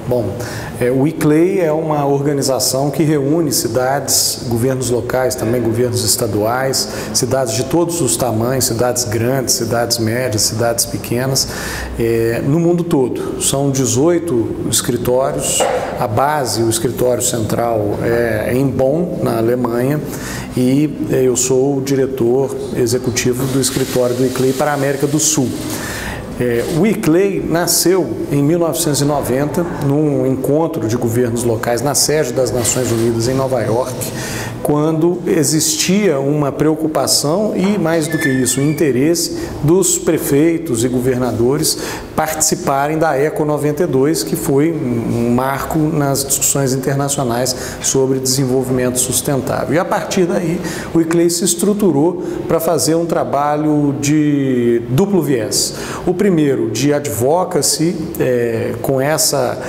Bom, o ICLEI é uma organização que reúne cidades, governos locais, também governos estaduais, cidades de todos os tamanhos, cidades grandes, cidades médias, cidades pequenas, no mundo todo. São 18 escritórios, a base, o escritório central é em Bonn, na Alemanha, e eu sou o diretor executivo do escritório do ICLEI para a América do Sul. O ICLEI nasceu em 1990, num encontro de governos locais na sede das Nações Unidas em Nova York, quando existia uma preocupação e, mais do que isso, um interesse dos prefeitos e governadores participarem da ECO 92, que foi um marco nas discussões internacionais sobre desenvolvimento sustentável. E a partir daí, o ICLEI se estruturou para fazer um trabalho de duplo viés. O primeiro, de advocacy, com essa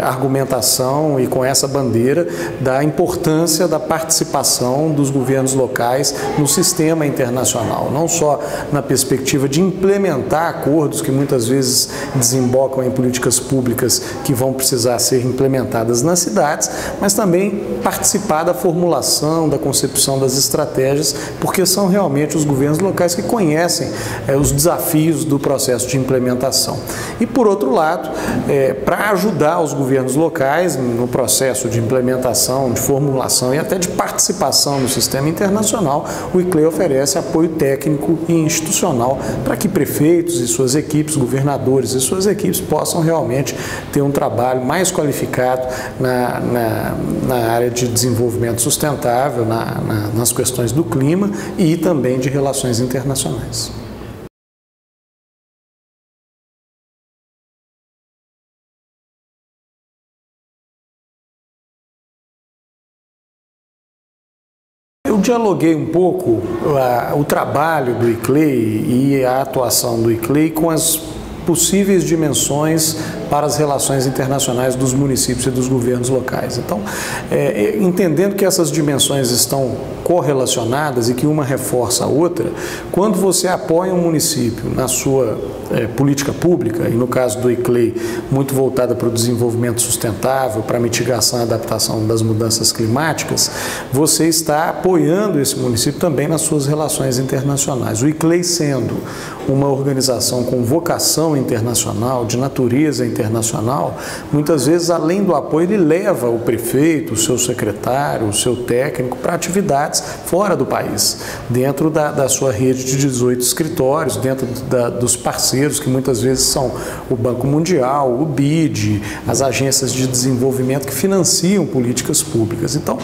argumentação e com essa bandeira da importância da participação dos governos locais no sistema internacional, não só na perspectiva de implementar acordos que muitas vezes desembocam em políticas públicas que vão precisar ser implementadas nas cidades, mas também participar da formulação, da concepção das estratégias, porque são realmente os governos locais que conhecem os desafios do processo de implementação. E, por outro lado, para ajudar os governos locais no processo de implementação, de formulação e até de participação no sistema internacional, o ICLEI oferece apoio técnico e institucional para que prefeitos e suas equipes, governadores e suas equipes possam realmente ter um trabalho mais qualificado na área de desenvolvimento sustentável, nas questões do clima e também de relações internacionais. Eu dialoguei um pouco o trabalho do ICLEI e a atuação do ICLEI com as possíveis dimensões para as relações internacionais dos municípios e dos governos locais. Então, entendendo que essas dimensões estão correlacionadas e que uma reforça a outra, quando você apoia um município na sua política pública, e no caso do ICLEI, muito voltada para o desenvolvimento sustentável, para a mitigação e adaptação das mudanças climáticas, você está apoiando esse município também nas suas relações internacionais. O ICLEI, sendo uma organização com vocação internacional, de natureza internacional, muitas vezes, além do apoio, ele leva o prefeito, o seu secretário, o seu técnico para atividades fora do país, dentro da sua rede de 18 escritórios, dentro dos parceiros, que muitas vezes são o Banco Mundial, o BID, as agências de desenvolvimento que financiam políticas públicas. Então,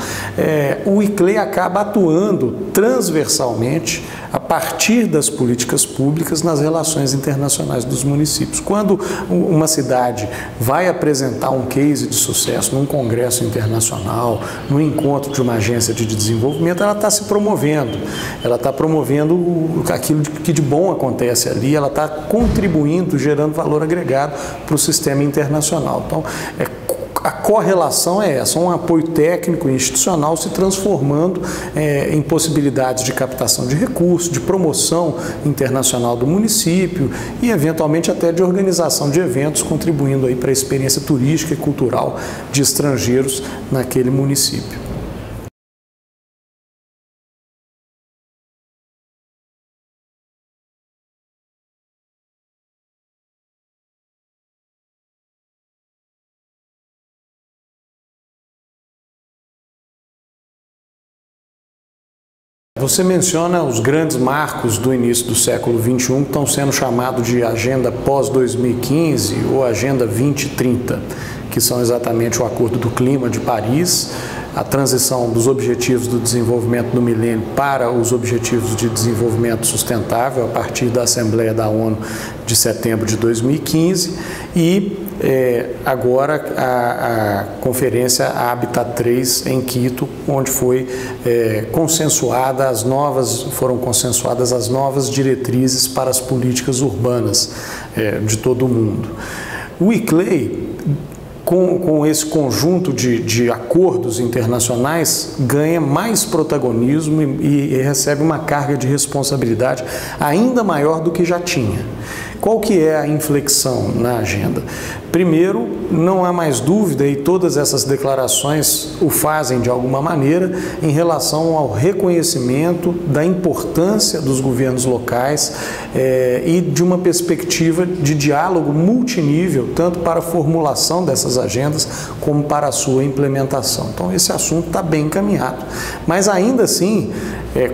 o ICLEI acaba atuando transversalmente a partir das políticas públicas nas relações internacionais dos municípios. Quando uma cidade vai apresentar um case de sucesso num congresso internacional, num encontro de uma agência de desenvolvimento, ela está se promovendo, ela está promovendo aquilo que de bom acontece ali, ela está contribuindo, gerando valor agregado para o sistema internacional. Então, a correlação é essa, um apoio técnico e institucional se transformando em possibilidades de captação de recursos, de promoção internacional do município e, eventualmente, até de organização de eventos, contribuindo aí para a experiência turística e cultural de estrangeiros naquele município. Você menciona os grandes marcos do início do século XXI que estão sendo chamados de Agenda pós-2015 ou Agenda 2030, que são exatamente o Acordo do Clima de Paris, a transição dos Objetivos do Desenvolvimento do Milênio para os Objetivos de Desenvolvimento Sustentável a partir da Assembleia da ONU de setembro de 2015 e agora a Conferência Habitat 3 em Quito, onde foram consensuadas as novas diretrizes para as políticas urbanas de todo o mundo. O ICLEI, com esse conjunto de acordos internacionais, ganha mais protagonismo e recebe uma carga de responsabilidade ainda maior do que já tinha. Qual que é a inflexão na agenda? Primeiro, não há mais dúvida, e todas essas declarações o fazem de alguma maneira, em relação ao reconhecimento da importância dos governos locais e de uma perspectiva de diálogo multinível, tanto para a formulação dessas agendas como para a sua implementação. Então, esse assunto está bem encaminhado. Mas, ainda assim,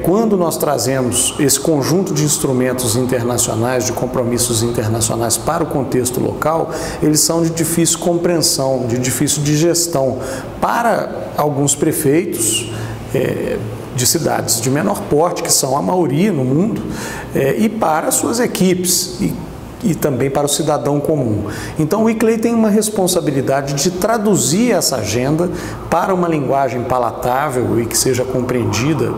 quando nós trazemos esse conjunto de instrumentos internacionais, de compromissos internacionais para o contexto local, eles são de difícil compreensão, de difícil digestão para alguns prefeitos de cidades de menor porte, que são a maioria no mundo, e para suas equipes e também para o cidadão comum. Então, o ICLEI tem uma responsabilidade de traduzir essa agenda para uma linguagem palatável e que seja compreendida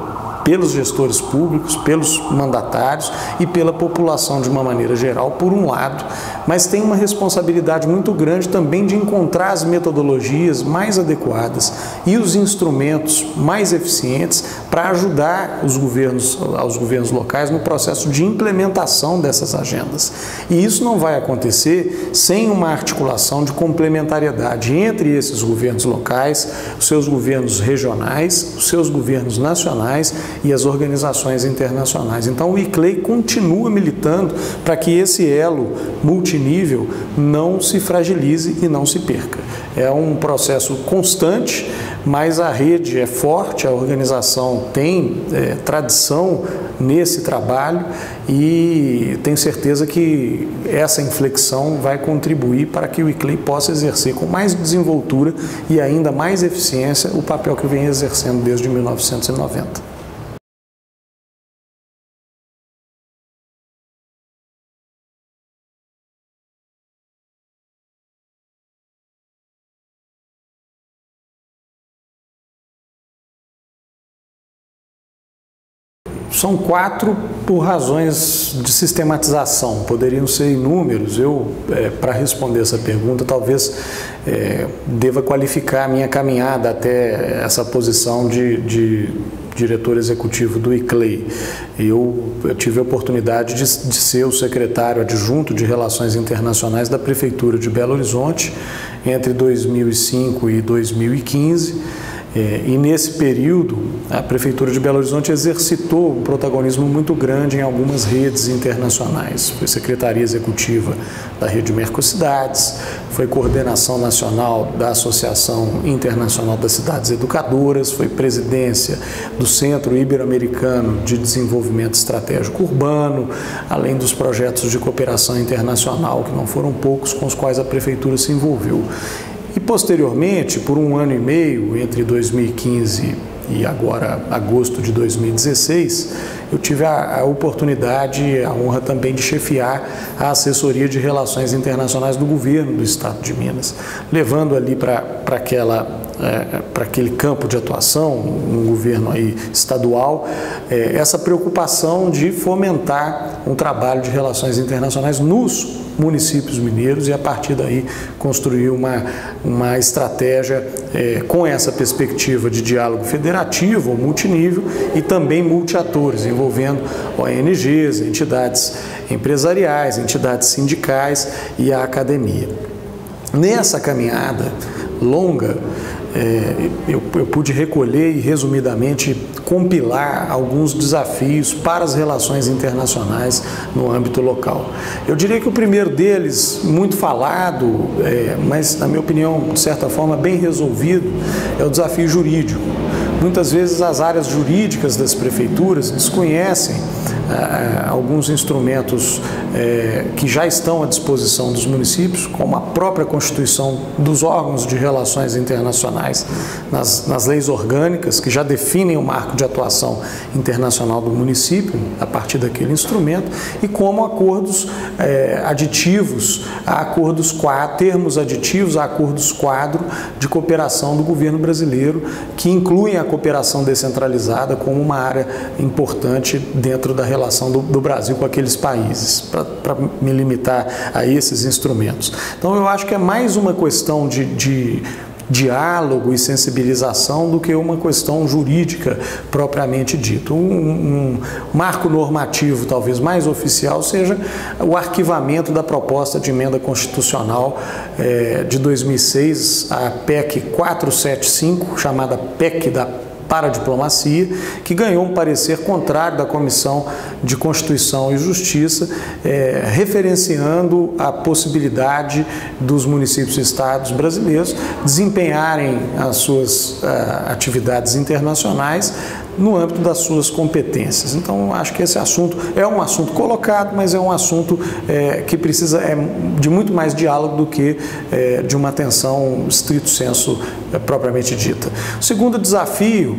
pelos gestores públicos, pelos mandatários e pela população de uma maneira geral, por um lado, mas tem uma responsabilidade muito grande também de encontrar as metodologias mais adequadas e os instrumentos mais eficientes para ajudar aos governos locais no processo de implementação dessas agendas. E isso não vai acontecer sem uma articulação de complementariedade entre esses governos locais, os seus governos regionais, os seus governos nacionais e as organizações internacionais. Então, o ICLEI continua militando para que esse elo multinível não se fragilize e não se perca. É um processo constante, mas a rede é forte, a organização tem tradição nesse trabalho e tenho certeza que essa inflexão vai contribuir para que o ICLEI possa exercer com mais desenvoltura e ainda mais eficiência o papel que vem exercendo desde 1990. São 4 por razões de sistematização, poderiam ser inúmeros. Para responder essa pergunta, talvez deva qualificar a minha caminhada até essa posição de diretor executivo do ICLEI. Eu tive a oportunidade de ser o secretário adjunto de Relações Internacionais da Prefeitura de Belo Horizonte entre 2005 e 2015. E nesse período, a Prefeitura de Belo Horizonte exercitou um protagonismo muito grande em algumas redes internacionais. Foi secretaria executiva da Rede Mercocidades, foi coordenação nacional da Associação Internacional das Cidades Educadoras, foi presidência do Centro Ibero-Americano de Desenvolvimento Estratégico Urbano, além dos projetos de cooperação internacional, que não foram poucos, com os quais a Prefeitura se envolveu. E, posteriormente, por 1 ano e meio, entre 2015 e agora agosto de 2016, eu tive a oportunidade, a honra também de chefiar a assessoria de relações internacionais do governo do Estado de Minas, levando ali para aquele campo de atuação, um governo aí estadual, essa preocupação de fomentar um trabalho de relações internacionais nos municípios mineiros e, a partir daí, construir uma estratégia com essa perspectiva de diálogo federativo ou multinível e também multiatores, envolvendo ONGs, entidades empresariais, entidades sindicais e a academia. Nessa caminhada longa, eu pude recolher e, resumidamente, compilar alguns desafios para as relações internacionais no âmbito local. Eu diria que o primeiro deles, muito falado, mas, na minha opinião, de certa forma, bem resolvido, é o desafio jurídico. Muitas vezes as áreas jurídicas das prefeituras desconhecem alguns instrumentos que já estão à disposição dos municípios, como a própria constituição dos órgãos de relações internacionais, nas leis orgânicas que já definem o marco de atuação internacional do município a partir daquele instrumento, e como acordos aditivos a acordos termos aditivos a acordos quadro de cooperação do governo brasileiro, que incluem a cooperação descentralizada como uma área importante dentro da relação do Brasil com aqueles países, para me limitar a esses instrumentos. Então, eu acho que é mais uma questão de diálogo e sensibilização do que uma questão jurídica propriamente dita. Um marco normativo talvez mais oficial seja o arquivamento da proposta de emenda constitucional de 2006, a PEC 475, chamada PEC da Paradiplomacia, que ganhou um parecer contrário da Comissão de Constituição e Justiça, referenciando a possibilidade dos municípios e estados brasileiros desempenharem as suas atividades internacionais no âmbito das suas competências. Então, acho que esse assunto é um assunto colocado, mas é um assunto que precisa de muito mais diálogo do que de uma atenção stricto sensu propriamente dita. O segundo desafio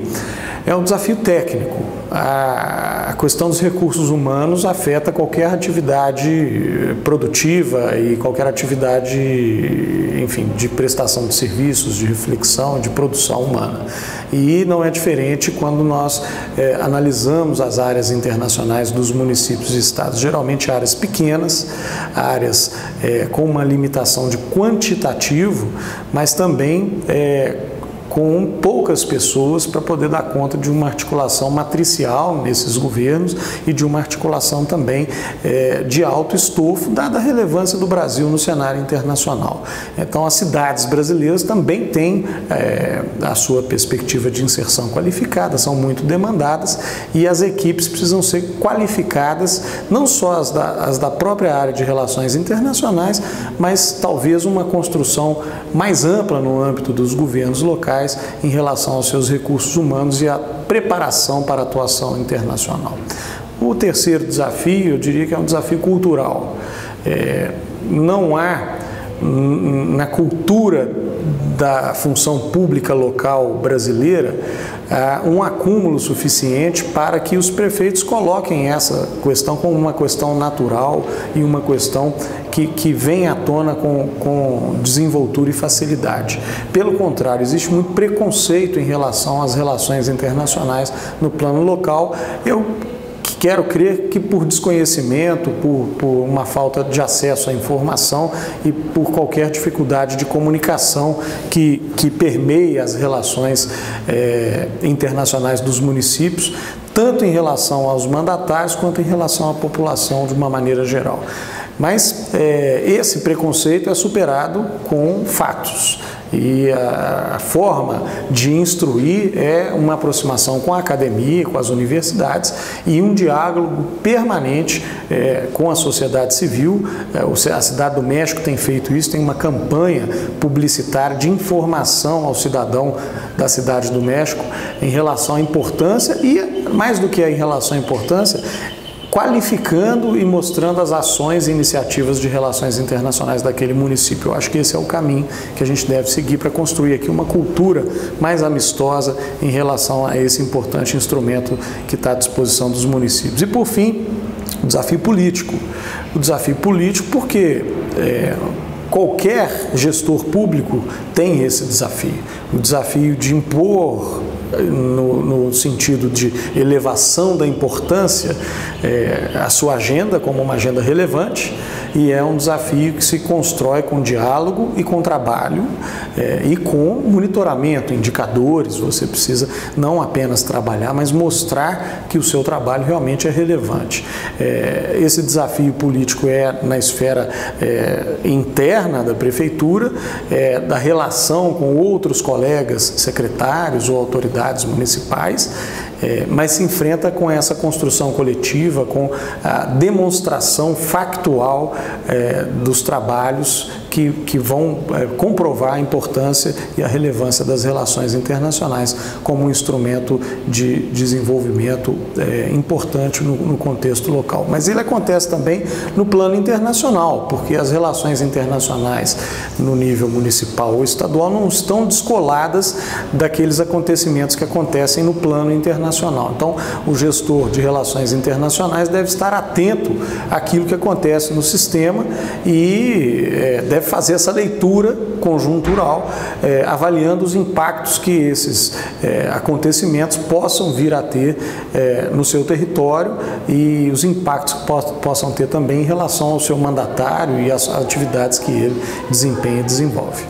é um desafio técnico. A questão dos recursos humanos afeta qualquer atividade produtiva e qualquer atividade, enfim, de prestação de serviços, de reflexão, de produção humana. E não é diferente quando nós analisamos as áreas internacionais dos municípios e estados, geralmente áreas pequenas, áreas com uma limitação de quantitativo, mas também com poucas pessoas para poder dar conta de uma articulação matricial nesses governos e de uma articulação também de alto estofo, dada a relevância do Brasil no cenário internacional. Então, as cidades brasileiras também têm a sua perspectiva de inserção qualificada, são muito demandadas e as equipes precisam ser qualificadas, não só as da própria área de relações internacionais, mas talvez uma construção mais ampla no âmbito dos governos locais em relação aos seus recursos humanos e a preparação para a atuação internacional. O terceiro desafio, eu diria que é um desafio cultural. Não há na cultura da função pública local brasileira um acúmulo suficiente para que os prefeitos coloquem essa questão como uma questão natural e uma questão que vem à tona com desenvoltura e facilidade. Pelo contrário, existe muito preconceito em relação às relações internacionais no plano local. Eu quero crer que por desconhecimento, por uma falta de acesso à informação e por qualquer dificuldade de comunicação que permeie as relações internacionais dos municípios, tanto em relação aos mandatários quanto em relação à população de uma maneira geral. Mas esse preconceito é superado com fatos. E a forma de instruir é uma aproximação com a academia, com as universidades e um diálogo permanente com a sociedade civil. A Cidade do México tem feito isso, tem uma campanha publicitária de informação ao cidadão da Cidade do México em relação à importância e, mais do que em relação à importância, qualificando e mostrando as ações e iniciativas de relações internacionais daquele município. Eu acho que esse é o caminho que a gente deve seguir para construir aqui uma cultura mais amistosa em relação a esse importante instrumento que está à disposição dos municípios. E, por fim, o desafio político. O desafio político porque qualquer gestor público tem esse desafio. O desafio de impor, no sentido de elevação da importância, a sua agenda como uma agenda relevante, e é um desafio que se constrói com diálogo e com trabalho e com monitoramento, indicadores. Você precisa não apenas trabalhar, mas mostrar que o seu trabalho realmente é relevante. Esse desafio político é na esfera interna da prefeitura, da relação com outros colegas secretários ou autoridades municipais, mas se enfrenta com essa construção coletiva, com a demonstração factual dos trabalhos que vão comprovar a importância e a relevância das relações internacionais como um instrumento de desenvolvimento importante no contexto local. Mas ele acontece também no plano internacional, porque as relações internacionais no nível municipal ou estadual não estão descoladas daqueles acontecimentos que acontecem no plano internacional. Então, o gestor de relações internacionais deve estar atento àquilo que acontece no sistema e deve fazer essa leitura conjuntural, avaliando os impactos que esses acontecimentos possam vir a ter no seu território e os impactos que possam ter também em relação ao seu mandatário e às atividades que ele desempenha e desenvolve.